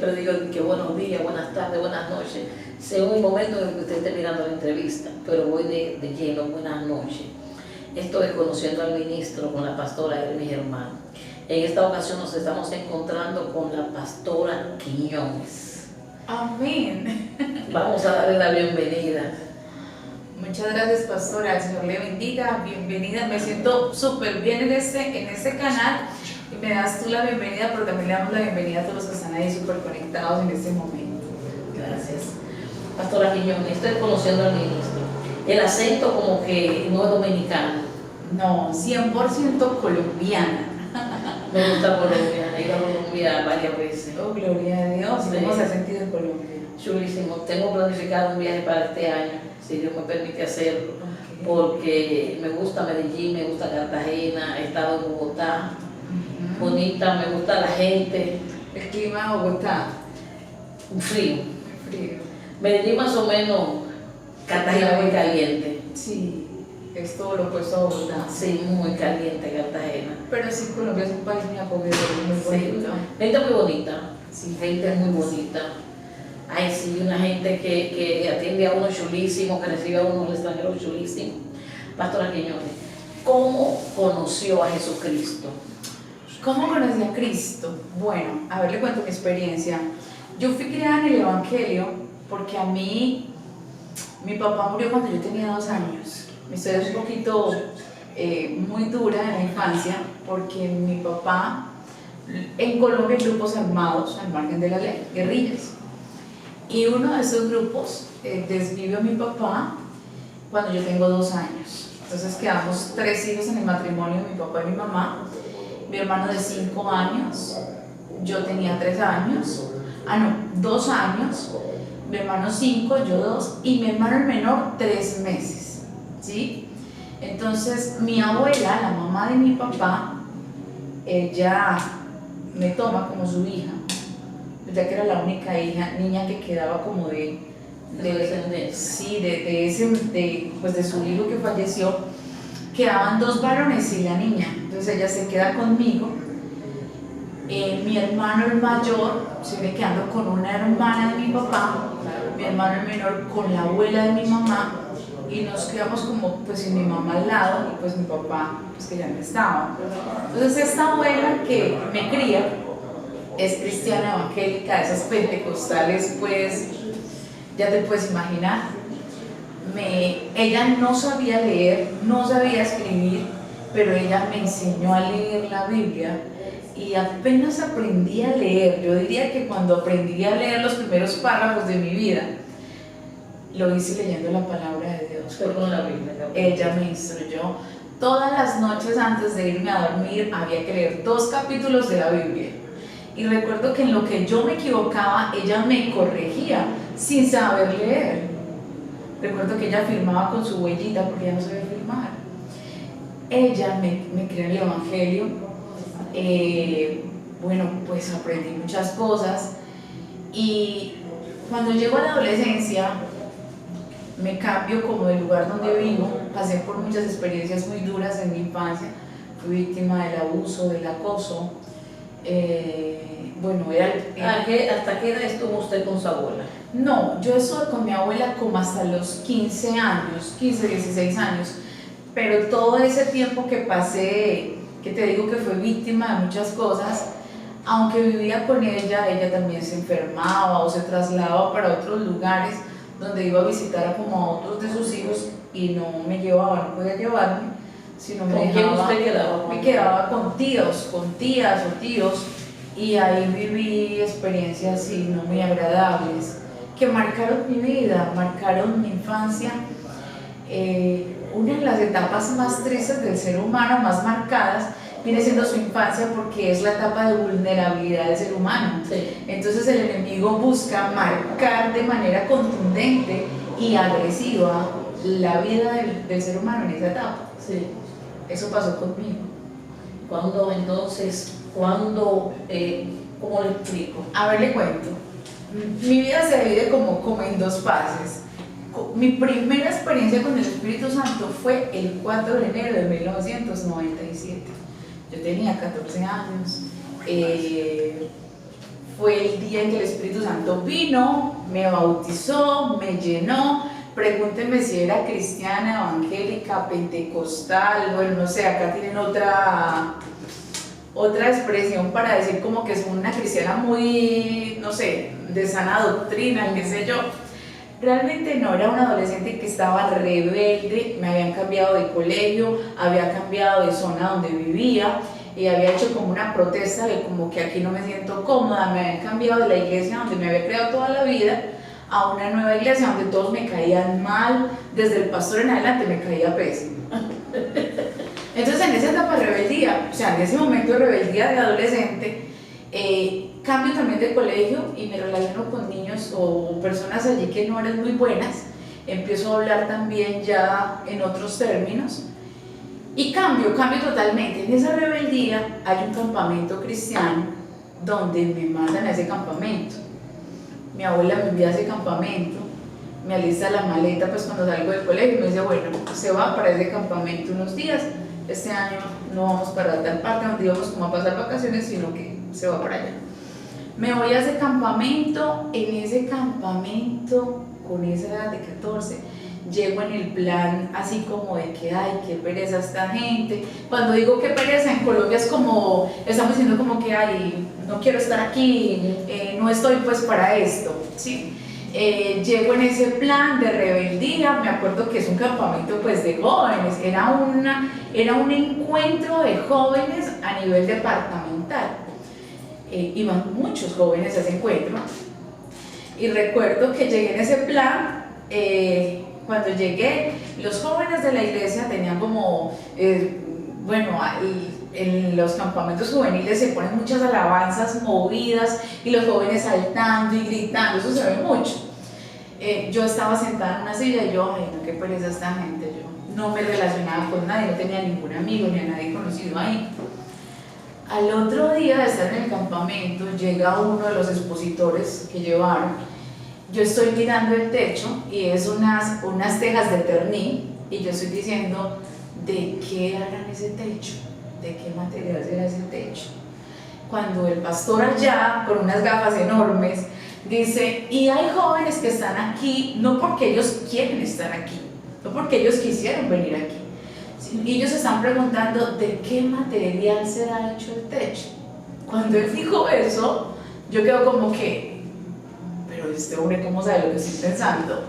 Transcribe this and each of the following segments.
Pero digo que buenos días, buenas tardes, buenas noches, según el momento en el que usted esté mirando la entrevista, pero voy de lleno, buenas noches. Estoy conociendo al ministro con la pastora Hermes Germán. En esta ocasión nos estamos encontrando con la pastora Quiñones. Amén. Vamos a darle la bienvenida. Muchas gracias, pastora. El Señor le bendiga. Bienvenida. Me siento súper bien en este canal. Y me das tú la bienvenida, pero también le damos la bienvenida a todos los que están ahí súper conectados en este momento. Gracias. Pastora Quiñones, estoy conociendo al ministro. El acento como que no es dominicano. No, 100% colombiana. Me gusta Colombia, he ido a Colombia varias veces. Oh, gloria a Dios. Sí. ¿Cómo se ha sentido en Colombia? Chulísimo. Tengo planificado un viaje para este año, si Dios me permite hacerlo, porque me gusta Medellín, me gusta Cartagena, he estado en Bogotá, bonita, me gusta la gente. El clima de Bogotá. Frío. Muy frío. Medellín más o menos, Cartagena muy caliente. Sí, es todo lo opuesto a Bogotá. Sí, muy caliente Cartagena. Pero sí, Colombia es un país muy acogedor, muy Sí. bonito. Gente muy bonita, Sí, gente muy bonita. Ay, sí, una gente que atiende a uno chulísimo, que recibe a uno el extranjero chulísimo. Pastora Quiñones, ¿cómo conoció a Jesucristo? ¿Cómo conocí a Cristo? Bueno, a ver, le cuento mi experiencia. Yo fui criada en el Evangelio porque a mí, mi papá murió cuando yo tenía 2 años. Mi historia es un poquito muy dura en la infancia porque mi papá, en Colombia hay grupos armados al margen de la ley, guerrillas. Y uno de esos grupos desvivió a mi papá cuando yo tengo 2 años. Entonces quedamos 3 hijos en el matrimonio, mi papá y mi mamá. Mi hermano de 5 años, yo tenía 3 años, 2 años, mi hermano 5, yo 2, y mi hermano el menor 3 meses, ¿sí? Entonces mi abuela, la mamá de mi papá, ella me toma como su hija, ya que era la única niña que quedaba como de su hijo que falleció. Quedaban 2 varones y la niña, entonces ella se queda conmigo. Mi hermano el mayor sigue quedando con una hermana de mi papá, mi hermano el menor con la abuela de mi mamá, y nos quedamos como pues sin mi mamá al lado y pues mi papá pues que ya no estaba. Entonces esta abuela que me cría es cristiana evangélica, esas pentecostales, pues ya te puedes imaginar. Ella no sabía leer, no sabía escribir, pero ella me enseñó a leer la Biblia y apenas aprendí a leer. Yo diría que cuando aprendí a leer los primeros párrafos de mi vida, lo hice leyendo la palabra de Dios. Fue con la Biblia. Ella me instruyó. Todas las noches antes de irme a dormir había que leer 2 capítulos de la Biblia. Y recuerdo que en lo que yo me equivocaba, ella me corregía sin saber leer. Recuerdo que ella firmaba con su huellita porque ella no sabía firmar. Ella me crió en el Evangelio. Bueno, pues aprendí muchas cosas. Y cuando llego a la adolescencia, me cambio como del lugar donde vivo. Pasé por muchas experiencias muy duras en mi infancia. Fui víctima del abuso, del acoso. Bueno, ¿Hasta qué edad estuvo usted con su abuela? No, yo estuve con mi abuela como hasta los 15 años, 15, 16 años, pero todo ese tiempo que pasé, que te digo que fue víctima de muchas cosas, aunque vivía con ella, ella también se enfermaba o se trasladaba para otros lugares donde iba a visitar a como a otros de sus hijos y no me llevaba, no podía llevarme, sino me ¿Con quién usted quedaba? Me quedaba con tíos, con tías o tíos, y ahí viví experiencias sí, no muy agradables que marcaron mi vida, marcaron mi infancia. Una de las etapas más tristes del ser humano, más marcadas, viene siendo su infancia porque es la etapa de vulnerabilidad del ser humano. Sí. Entonces el enemigo busca marcar de manera contundente y agresiva la vida del ser humano en esa etapa. Sí. Eso pasó conmigo. ¿Cuándo entonces, cómo le explico? A ver, le cuento. Mi vida se divide como en 2 fases. Mi primera experiencia con el Espíritu Santo fue el 4 de enero de 1997. Yo tenía 14 años. fue el día en que el Espíritu Santo vino, me bautizó, me llenó. Pregúntenme si era cristiana, evangélica, pentecostal, bueno, no sé, acá tienen otra expresión para decir como que es una cristiana muy, no sé, de sana doctrina, qué sé yo. Realmente no, era una adolescente que estaba rebelde, me habían cambiado de colegio, había cambiado de zona donde vivía y había hecho como una protesta de como que aquí no me siento cómoda, me habían cambiado de la iglesia donde me había creado toda la vida a una nueva iglesia donde todos me caían mal, desde el pastor en adelante me caía pésimo. Entonces en esa etapa de rebeldía, o sea, en ese momento de rebeldía de adolescente, cambio también de colegio y me relaciono con niños o personas allí que no eran muy buenas, empiezo a hablar también ya en otros términos y cambio totalmente. En esa rebeldía hay un campamento cristiano donde me mandan a ese campamento. Mi abuela me envía a ese campamento, me alista la maleta pues cuando salgo del colegio y me dice, bueno, se va para ese campamento unos días, este año no vamos para tal parte donde íbamos como a pasar vacaciones, sino que se va para allá. Me voy a ese campamento, en ese campamento, con esa edad de 14, llego en el plan así como de que, ay, qué pereza esta gente. Cuando digo qué pereza, en Colombia es como, estamos diciendo como que, ay, no quiero estar aquí, no estoy pues para esto, ¿sí? Llego en ese plan de rebeldía, me acuerdo que es un campamento pues de jóvenes, era un encuentro de jóvenes a nivel departamental. Iban muchos jóvenes a ese encuentro y recuerdo que llegué en ese plan, cuando llegué los jóvenes de la iglesia tenían como, bueno, en los campamentos juveniles se ponen muchas alabanzas movidas y los jóvenes saltando y gritando, eso se ve mucho. Yo estaba sentada en una silla y yo, ay no, qué pereza esta gente, yo no me relacionaba con nadie, no tenía ningún amigo ni a nadie conocido ahí. Al otro día de estar en el campamento, llega uno de los expositores que llevaron. Yo estoy mirando el techo y es unas tejas de Terní y yo estoy diciendo, ¿de qué harán ese techo? ¿De qué material será ese techo? Cuando el pastor allá, con unas gafas enormes, dice, y hay jóvenes que están aquí no porque ellos quieren estar aquí, no porque ellos quisieron venir aquí. Y ellos se están preguntando de qué material será hecho el techo. Cuando él dijo eso, yo quedo como que, pero este hombre, ¿cómo sabe lo que estoy pensando?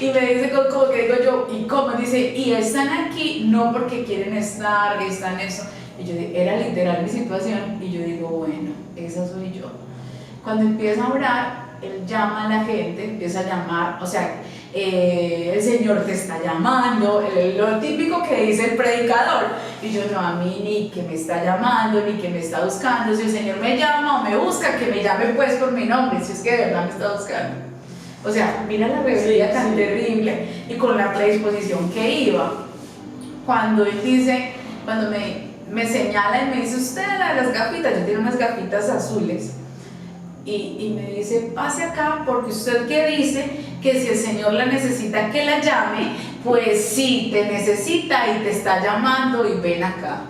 Y me dice como que digo yo, ¿y cómo? Dice, y están aquí no porque quieren estar, están eso. Y yo era literal mi situación y yo digo, bueno, esa soy yo. Cuando empieza a orar, él llama a la gente, empieza a llamar, o sea, el Señor te está llamando, lo típico que dice el predicador. Y yo, no, a mí ni que me está llamando, ni que me está buscando. Si el Señor me llama o me busca, que me llame pues por mi nombre, si es que de verdad me está buscando. O sea, mira la rebeldía tan terrible y con la predisposición que iba. Cuando él dice, cuando me señala y me dice, usted la de las gafitas, yo tengo unas gafitas azules. Y me dice, pase acá porque usted que dice que si el Señor la necesita que la llame, pues sí, te necesita y te está llamando y ven acá.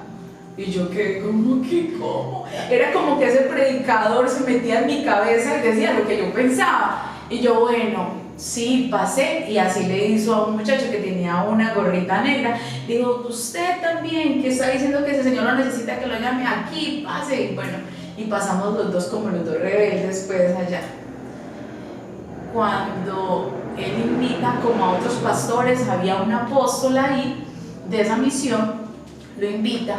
Y yo quedé como que, ¿cómo? Era como que ese predicador se metía en mi cabeza y decía lo que yo pensaba. Y yo, bueno, sí, pasé y así le hizo a un muchacho que tenía una gorrita negra. Digo, usted también que está diciendo que ese Señor lo necesita que lo llame, aquí, pase. Y bueno, y pasamos los dos como los dos rebeldes pues allá. Cuando él invita como a otros pastores, había un apóstol ahí de esa misión, lo invita,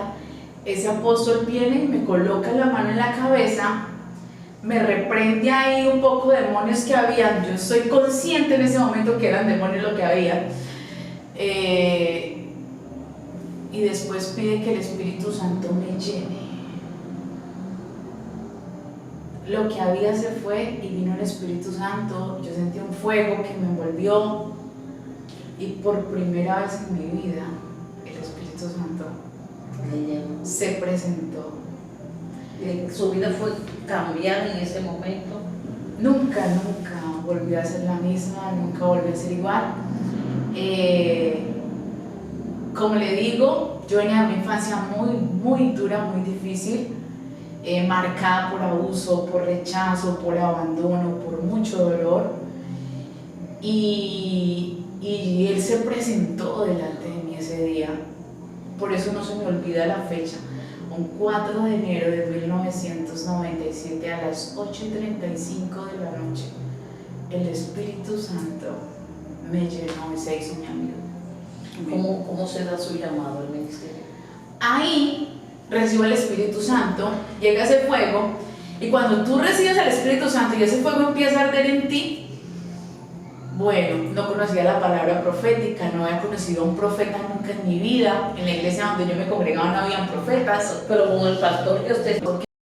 ese apóstol viene y me coloca la mano en la cabeza, me reprende ahí un poco de demonios que habían, yo estoy consciente en ese momento que eran demonios lo que había, y después pide que el Espíritu Santo me llene. Lo que había se fue y vino el Espíritu Santo, yo sentí un fuego que me envolvió y por primera vez en mi vida el Espíritu Santo se presentó. Su vida fue cambiada en ese momento. Nunca volvió a ser la misma, nunca volvió a ser igual. Como le digo, yo venía de una infancia muy dura, muy difícil. marcada por abuso, por rechazo, por abandono, por mucho dolor. Y él se presentó delante de mí ese día. Por eso no se me olvida la fecha. Un 4 de enero de 1997 a las 8:35 de la noche, el Espíritu Santo me llenó y se hizo mi amigo. ¿Cómo se da su llamado al ministerio? Ahí recibo el Espíritu Santo, llega ese fuego, y cuando tú recibes el Espíritu Santo y ese fuego empieza a arder en ti, bueno, no conocía la palabra profética, no había conocido a un profeta nunca en mi vida. En la iglesia donde yo me congregaba no habían profetas. Pero con el pastor que usted